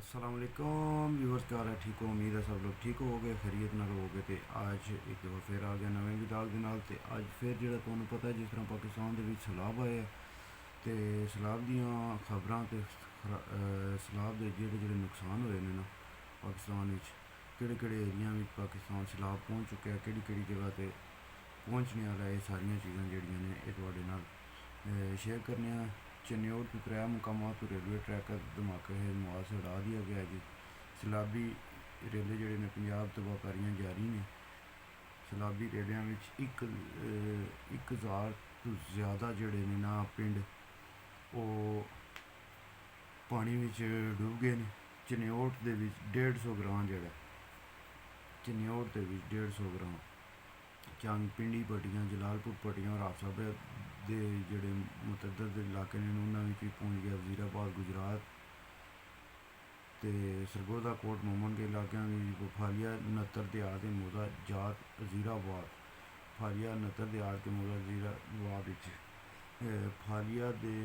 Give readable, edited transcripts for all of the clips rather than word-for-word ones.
अस्सलाम वालेकुम व्यूअर्स, क्या हाल है? ठीक हो? उम्मीद है सब लोग ठीक हो गए, खैरियत नाल हो गए। तो आज एक दफ़ा फिर आ गया नवें विदाग दे नाल। ते अज फिर जो तुहानू पता है जिस तरह पाकिस्तान दे विच सैलाब आए तो सैलाब दियां खबरां ते सैलाब दे जेह्ड़े नुकसान होए ने ना पाकिस्तान विच, केह्ड़े एरिया में पाकिस्तान सैलाब पहुँच चुका है, केह्ड़ी जगह ते पहुँचने आह्ला है, ये सारियां चीज़ां जेह्ड़ियां ने एह् तुहाडे नाल शेयर करने आं। चन्योड़ के त्रै मुकामात पर रेलवे ट्रैक का धमाके है मुआल से उड़ा दिया गया जी। सैलाबी रेले जेह्ड़े ने पंजाब तबाहकारियां जारी ने। सैलाबी रेलियां विच इक हज़ार तो ज़्यादा जेह्ड़े ने ना पिंड ओह् पानी विच डुब गए ने। चन्योड़ दे विच 150 ग्रां जेह्ड़ा चन्योड़ दे विच 150 ग्रां चंग पिंडी पट्टियां जलालपुर पट्टियां और आफसाबाद दे जेह्ड़े मुतअद्दद इलाके ने उन्हां विच भी पहुँच गया। वज़ीराबाद गुजरात ते सरगोदा कोट मोमन के इलाकों में फालिया 69 देहात मोदा जात वज़ीराबाद फालिया 69 देहात के मोदा वज़ीराबाद फालिया दे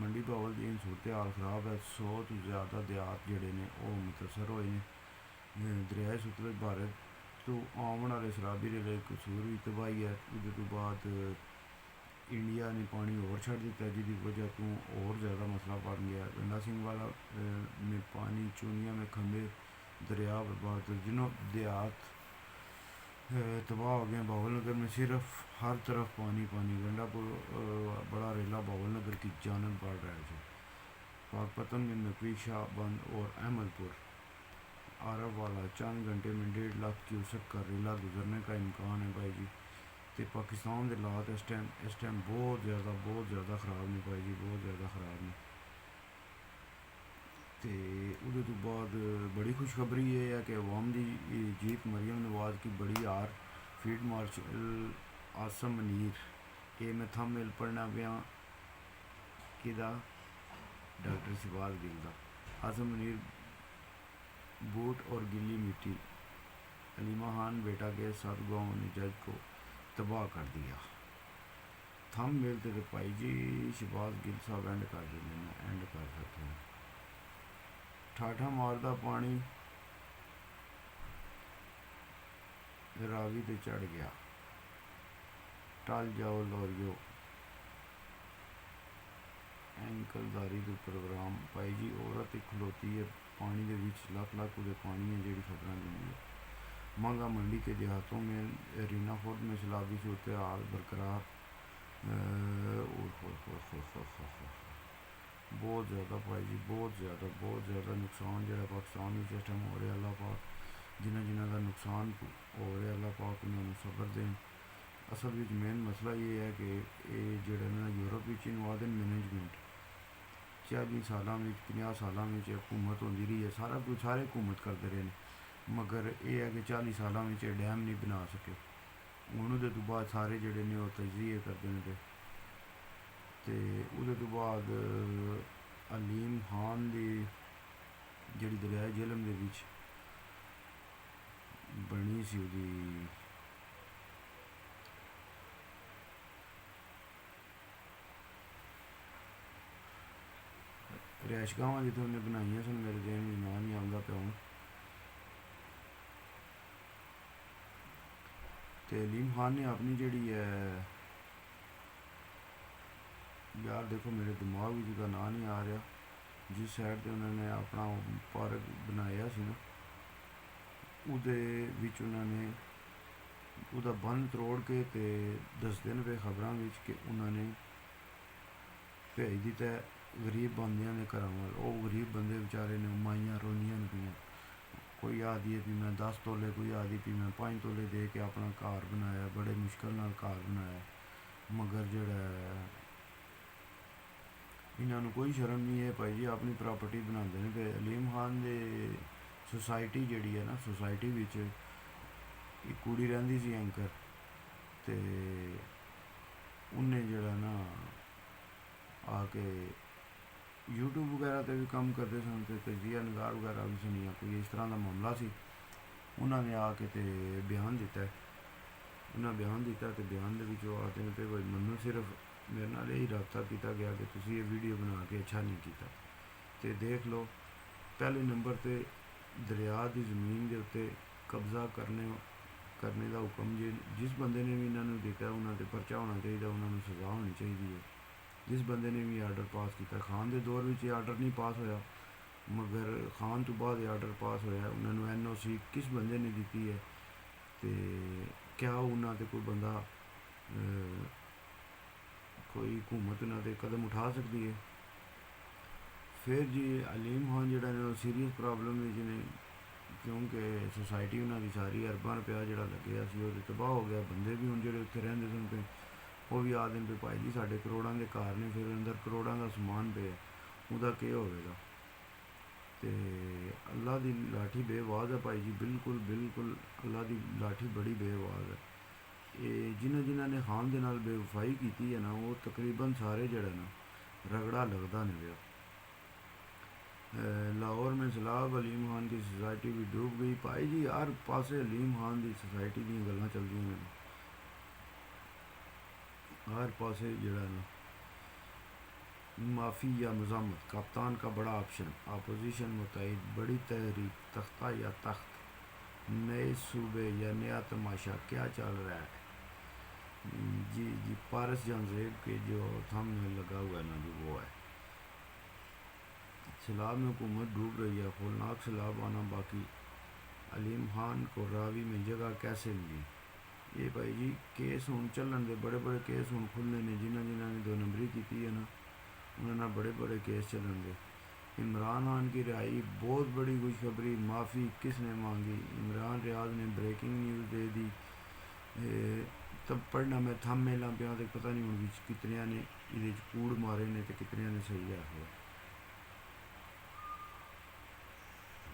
मंडी भावल दी सूरत हाल खराब है। 100 तो ज़्यादा देहात जेह्ड़े ने ओह् मुतासर होए ने। दरियाए सतलुज भारत तो आमन आह्ले सैलाबी रेले कसूर भी तबाही है। उहदे तो बाद इंडिया ने पानी और छड़ दिता जिसकी वजह तो और ज़्यादा मसला बन गया। गंडा सिंह वाला में पानी, चूनिया में खंबे दरिया बर्बाद, दर्जनों देहात तबाह हो गए। बावलनगर में सिर्फ हर तरफ पानी पानी। गंडापुर बड़ा रेला बावलनगर की जानब बढ़ रहा है। पाकपतन में नकवी शाह बंद और अहमदपुर आरब वाला चंद घंटे में 1.5 लाख क्यूसेक का रेला गुजरने का इम्कान है भाई जी। तो पाकिस्तान के हालात इस टाइम बहुत ज़्यादा ख़राब ने भाई जी, बहुत ज़्यादा ख़राब ने। तो उहदे तो बाद बड़ी खुशखबरी ये है कि अवाम की जीत मरियम नवाज़ की बड़ी हार। फील्ड मार्शल आसम मनीर, ये मैं थंबनेल पढ़ना पिया किदा डॉक्टर शहबाज गिल दा। आसम मनीर बूट और गिल्ली मिट्टी, अलीमा खान बेटा के साथ गाँव ने जज को तबाह कर दिया। थंबनेल ते भाई जी शहबाज गिल साहब एंड कर देना, एंड कर सकते हैं। ठाठा मारदा पानी रावी ते चढ़ गया, टल जाओ लोरियो एंकलदारी तो प्रोग्राम। भाई जी औरत एक खलोती है पानी के बीच, लख उदे पानी है जी खबर देंगी है। मांगा मंडी के देहातों में रीना फोर्ट में सैलाबी सूरत हाल बरकरार। बहुत ज़्यादा भाई जी, बहुत ज़्यादा नुकसान जो पाकिस्तान में इस टाइम हो रहा। अल्लाह पाक जिन्हों का नुकसान हो रहा अल्लाह पाक उन्होंने सबर दें। असल में मेन मसला ये है कि जोड़े ना यूरोप इन्वाद मैनेजमेंट 40 साल में 50 साल में हुकूमत होती रही है, सारा कुछ सारे हुकूमत करते रहे हैं, मगर यह है कि 40 साल में डैम नहीं बना सके। हूँ उहदे तो बाद सारे जोड़े ने तजिए करते हैं। तो उहदे तो बाद अलीम खान की जी दरियाए झेलम के विच बनी सी उहदी रिहायशगाहां जित्थें उन्हें बनाइयां सन, मेरे देन में नाम नहीं आता पिया हूँ। तो अलीम खान ने अपनी जी है यार देखो मेरे दिमाग में जिसका नाम नहीं आ रहा, जिस साइड से उन्होंने अपना पार्क बनाया सी ना, उहदे विच उन्होंने उहदा बंद तरोड़ के ते दसदे ने पे खबरां विच कि उन्होंने भेज दिता है गरीब बंदियां ने घरां वाल। वो गरीब बंदे बेचारे ने माइयां रोंदियां न पियां, कोई आखदी है भी मैं 10 तोले, कोई आखदी भी मैं 5 तोले दे के अपना घर बनाया, बड़े मुश्किल नाल घर बनाया। मगर जेह्ड़ा इन्होंने कोई शर्म नहीं है भाई जी, अपनी प्रॉपर्टी बनाते हैं। तो अलीम खान दे सोसाइटी जी है ना, सोसाइटी विच एक कुड़ी रहिंदी सी एंकर, तो उन्हें जड़ा ना आके यूट्यूब वगैरह पर भी कम करते सन, तो तजिया नगार वगैरह भी सुनिया, कोई इस तरह का मामला सी। उन्होंने आके तो बयान दिता है, उन्हें बयान दिता तो बयान के आखते हैं भाई मैनू सिर्फ मेरे नाल यही रबता किया गया कि तुसी ये वीडियो बना के अच्छा नहीं किया, तो देख लो ਪਹਿਲੇ ਨੰਬਰ 'ਤੇ ਦਰਿਆ ਦੀ ਜ਼ਮੀਨ ਦੇ ਉੱਤੇ ਕਬਜ਼ਾ ਕਰਨੇ ਦਾ ਹੁਕਮ ਜਿਸ ਬੰਦੇ ਨੇ ਵੀ ਇਹਨਾਂ ਨੂੰ ਦਿੱਤਾ ਉਹਨਾਂ 'ਤੇ ਪਰਚਾ ਹੋਣਾ ਚਾਹੀਦਾ, ਉਹਨਾਂ ਨੂੰ ਸਜ਼ਾ ਹੋਣੀ ਚਾਹੀਦੀ ਹੈ। ਜਿਸ ਬੰਦੇ ਨੇ ਵੀ ਆਰਡਰ ਪਾਸ ਕੀਤਾ, ਖਾਨ ਦੇ ਦੌਰ ਵਿੱਚ ਇਹ ਆਰਡਰ ਨਹੀਂ ਪਾਸ ਹੋਇਆ, ਮਗਰ ਖਾਨ ਤੋਂ ਬਾਅਦ ਇਹ ਆਰਡਰ ਪਾਸ ਹੋਇਆ। ਉਹਨਾਂ ਨੂੰ NOC ਕਿਸ ਬੰਦੇ ਨੇ ਦਿੱਤੀ ਹੈ ਅਤੇ ਕਿਆ ਉਹਨਾਂ 'ਤੇ ਕੋਈ ਬੰਦਾ ਕੋਈ हुकूमत ਉਹਨਾਂ 'ਤੇ ਕਦਮ ਉਠਾ ਸਕਦੀ ਹੈ। ਫਿਰ ਜੀ ਅਲੀਮ ਖਾਨ ਜਿਹੜਾ ਨੇ ਉਹ ਸੀਰੀਅਸ ਪ੍ਰੋਬਲਮ ਵਿੱਚ ਨੇ, ਕਿਉਂਕਿ ਸੁਸਾਇਟੀ ਉਹਨਾਂ ਦੀ ਸਾਰੀ ਅਰਬਾਂ ਰੁਪਇਆ ਜਿਹੜਾ ਲੱਗਿਆ ਸੀ ਉਹ ਤਬਾਹ ਹੋ ਗਿਆ। ਬੰਦੇ ਵੀ ਹੁਣ ਜਿਹੜੇ ਉੱਥੇ ਰਹਿੰਦੇ ਸਨ ਤੇ ਉਹ ਵੀ ਆਖਦੇ ਨੇ ਭਾਈ ਜੀ ਸਾਡੇ ਕਰੋੜਾਂ ਦੇ ਘਰ ਨੇ, ਫਿਰ ਅੰਦਰ ਕਰੋੜਾਂ ਦਾ ਸਮਾਨ ਪਿਆ, ਉਹਦਾ ਕੀ ਹੋਵੇਗਾ। ਅਤੇ ਅੱਲਾ ਦੀ ਲਾਠੀ ਬੇਆਵਾਜ਼ ਹੈ ਭਾਈ ਜੀ, ਬਿਲਕੁਲ ਬਿਲਕੁਲ ਅੱਲਾ ਦੀ ਲਾਠੀ ਬੜੀ ਬੇਆਵਾਜ਼ ਹੈ। ਇਹ ਜਿਨ੍ਹਾਂ ਨੇ ਖਾਨ ਦੇ ਨਾਲ ਬੇਵਫਾਈ ਕੀਤੀ ਹੈ ਨਾ, ਉਹ ਤਕਰੀਬਨ ਸਾਰੇ ਜਿਹੜਾ ਨਾ ਰਗੜਾ लगता नहीं गया। लाहौर में सलाब अलीम खान की सोसाइटी भी डूब गई। भाई जी हर पासे अलीम खान की सोसाइटी दी गल्लां चलदियां ने, हर पासे जड़ा ना माफ़ी या मज़ामत, कप्तान का बड़ा ऑप्शन, अपोजिशन मुतैद, बड़ी तहरीक, तख्ता या तख्त, नए सूबे या नया तमाशा, क्या चल रहा है। जी पारस जंजेब के जो थंबनेल लगा हुआ है ना जी, वो है। सैलाब में हुकूमत डूब रही है, खौफनाक सैलाब आना बाकी, अलीम खान को रावी में जगह कैसे मिली। ये भाई जी केस हूँ चलन दे, बड़े बड़े केस हूँ खुलने ने, जिन्होंने 2 नंबरी की है ना, उन्होंने बड़े बड़े केस चलन दे। इमरान खान की रिहाई बहुत बड़ी खुशखबरी, माफ़ी किसने मांगी। इमरान रियाज ने ब्रेकिंग न्यूज़ दे दी। तब पढ़ना मैं थंबनेल पिया तो पता नहीं हूँ कितने ने ये कूड़ मारे ने तो कितने ने सही आखिया।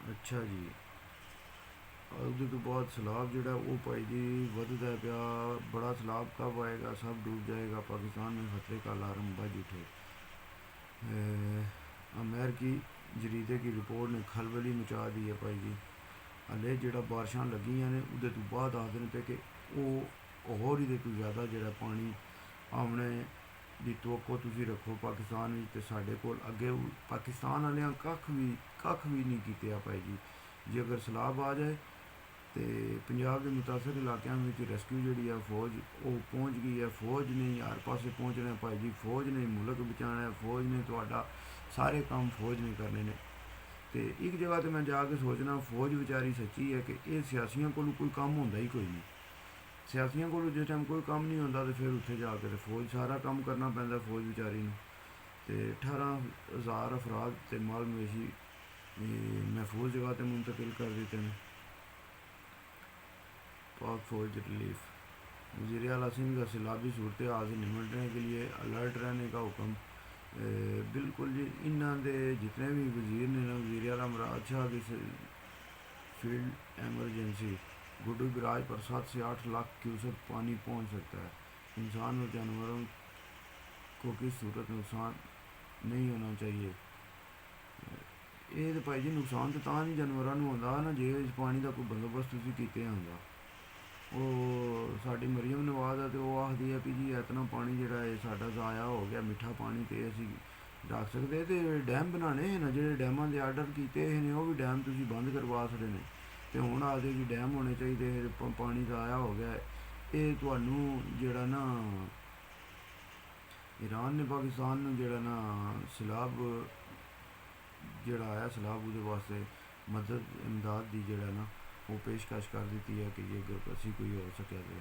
अच्छा जी, उसके तो बाद सैलाब जोड़ा वो भाई जी वधदा पिया, बड़ा सैलाब कब आएगा, सब डूब जाएगा, पाकिस्तान में खतरे का अलार्म बज उठे। अमेरिकी जरीदे की रिपोर्ट ने खलबली मचा दी है भाई जी। हले जो बारिशां लगियां ने उहदे तो बाद आखदे ने पे कि होर ही तो ज़्यादा जो पानी आने की तवक्को तुसी रखो पाकिस्तान में। तो साढ़े कोल अगे पाकिस्तान वाले कख भी नहीं किया भाई जी। जे अगर सैलाब आ जाए तो पंजाब के मुतासर इलाकों में रेस्क्यू जी है फौज वो पहुँच गई है। फौज ने हर पासे पहुँचना है भाई जी, फौज ने मुल्क बचाना है, फौज ने तो सारे काम फौज ने करने ने। तो एक जगह तो मैं जाके सोचना फौज बेचारी सच्ची है कि ये सियासियों को कोई काम होंदा ही कोई नहीं। सियासियों को जिस टाइम कोई काम नहीं होंदा तो फिर उत्थे जाके तो फौज सारा काम करना पैंदा फौज बेचारी ने। तो 18,000 अफराद ते माल मवेशी महफूज जगह पर मुंतकिल कर देते हैं। पाक फौज रिलीफ, वज़ीर आला सिंह का सैलाबी सूरत हाल से निपटने के लिए अलर्ट रहने का हुक्म। बिल्कुल जी, इन्होंने जितने भी वज़ीर ने ना, वज़ीर आला मुराद शाह की फील्ड एमरजेंसी गुड्डू बराज पर 7 से 8 लाख क्यूसेक पानी पहुंच सकता है। इंसान और जानवरों को किस सूरत नुकसान नहीं होना चाहिए। ये तो भाई जी नुकसान तो तां नहीं जानवरों को होंदा ना जे इस पानी का कोई बंदोबस्त तुसीं कीते होंदा। वो साड़ी मरियम नवाज है तो वो आखदी है कि जी इतना पानी जिहड़ा है साडा ज़ाया हो गया, मिठा पानी तो असीं रख सकते तो डैम बनाने ना, जिहड़े डैमां दे आर्डर कीते ने वो भी डैम तुसीं बंद करवा सकदे ने। तो हुण आखदे कि डैम होने चाहिए, पानी ज़ाया हो गया। ये तुहानूं जिहड़ा ना ईरान ने पाकिस्तान नूं जिहड़ा ना सैलाब जिहड़ा आया सैलाब उहदे वास्ते मदद इमदाद दी जिहड़ा ना वो पेशकश कर दी है कि जे अगर असी कोई हो सके तो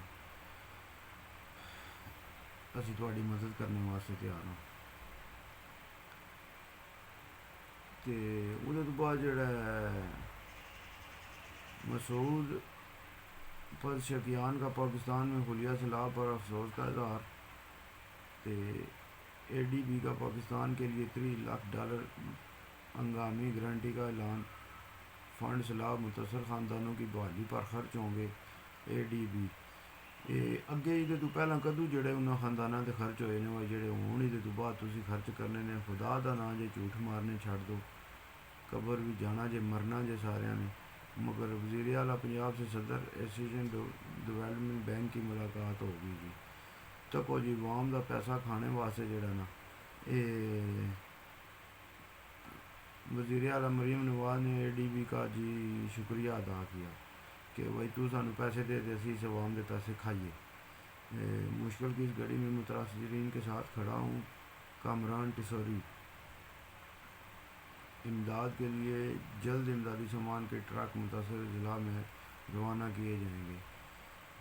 असी तुहाडी मदद करने वास्ते तैयार हाँ। तो उहदे तो बाद जिहड़ा मसूद पज़शकियान का पाकिस्तान में खुलिया सैलाब पर अफसोस का इजहार। तो ADB का पाकिस्तान के लिए $3 लाख हंगामी गारंटी का ऐलान। फंड सैलाब मुतासर ख़ानदानों की बहाली पर खर्च होंगे। ADB अगे ये तो पहला कदू जोड़े उन्होंने खानदाना के खर्च होए ने, जोड़े हूँ ये तो बाद तुसी खर्च करने ने। खुदा का ना जे झूठ मारने छड़ दो, कबर भी जाना जे मरना जे सारिया ने। मगर वज़ीर आला पंजाब से सदर एशियन डेवलपमेंट बैंक की मुलाकात होगी जी। तको जी वाम का पैसा खाने वास्ते जोड़ा ना वज़ीर आला मरीम नवाज ने ADB का जी शुक्रिया अदा किया कि भाई तू सानू पैसे दे दे, असी इस अवाम के पैसे खाइए। मुश्किल की इस घड़ी में मुतासरीन के साथ खड़ा हूँ। कामरान टिसौरी, इमदाद के लिए जल्द इमदादी सामान के ट्रक मुतासर ज़िला में रवाना किए जाएंगे।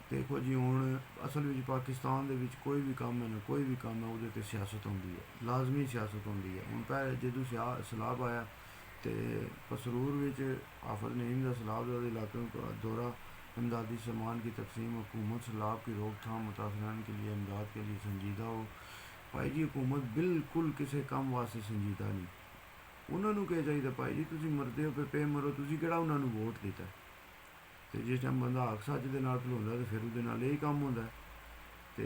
देखो जी हुण असल में पाकिस्तान दे विच कोई भी काम है ना, कोई भी काम है उहदे ते सियासत होंदी है, लाजमी सियासत होंदी है। हुण पहले जदों सैलाब आया तो पसरूर विच आफत नईम दा सैलाब दा इलाके का दौरा, इमदादी सामान की तकसीम, हुकूमत सैलाब की रोकथाम, मुतासरीन के लिए इमदाद के लिए संजीदा हो। भाई जी हुकूमत बिल्कुल किसी काम वास्ते संजीदा नहीं। उन्होंने क्या चाहिए भाई जी, तुम मरते हो पे मरो, तुम कि उन्होंने वोट दिता। तो जिस टाइम बंदा हक सच के नाल खलोंदा तो फिर उहदे नाल यही काम होंदा है। तो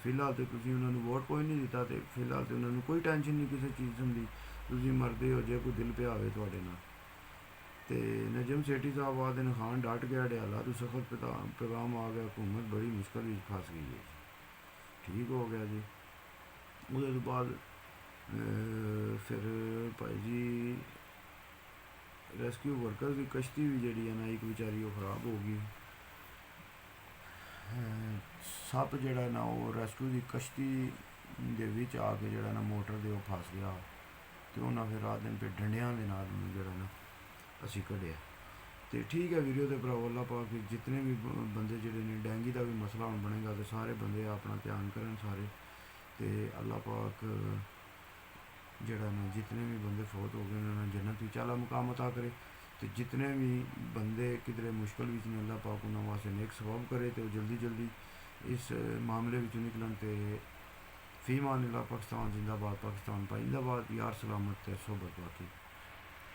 फिलहाल तो तुम उन्होंने वोट कोई नहीं दिता, तो फिलहाल तो उन्होंने कोई टेंशन नहीं किसी चीज़ की। तुम मरते हो जो कोई दिल पिया हो थोड़े नाल। तो नजम सेठी साहब आखते हैं खान डट गया, हड़याला तो सख्त पैगाम आ गया, हुकूमत बड़ी मुश्किल में फस गई है। ठीक हो गया जी। उसके तो बाद फिर भाई जी रेस्क्यू वर्कर्स की कश्ती भी जी है ना एक बेचारी वो खराब हो गई। सप जड़ा ना वो रेस्क्यू की कश्ती दे विच आके जड़ा ना मोटर दे वो फस गया। तो उन्हें फिर रात दिन पे डंडियां दे नाल जड़ा ना असी कढ़िया। तो ठीक है वीडियो के भराओ, अल्लाह पाक जितने भी बंदे जड़े ने डेंगी का भी मसला हुण बनेगा तो सारे बंदे अपना ध्यान करन सारे। तो अल्लाह पाक जड़ा ना जितने भी बंदे फौत हो गए उन्होंने जन्नत विच आला मुकाम अता करे। तो जितने भी बंदे किधरे मुश्किल विच ने अल्लाह पाक उन्होंने वास्ते नेक सवाब करे तो जल्दी जल्दी इस मामले विचों निकलन। तो फी मान अल्लाह, पाकिस्तान जिंदाबाद, पाकिस्तान पाइंदाबाद, यार सलामत सोबत बाकी।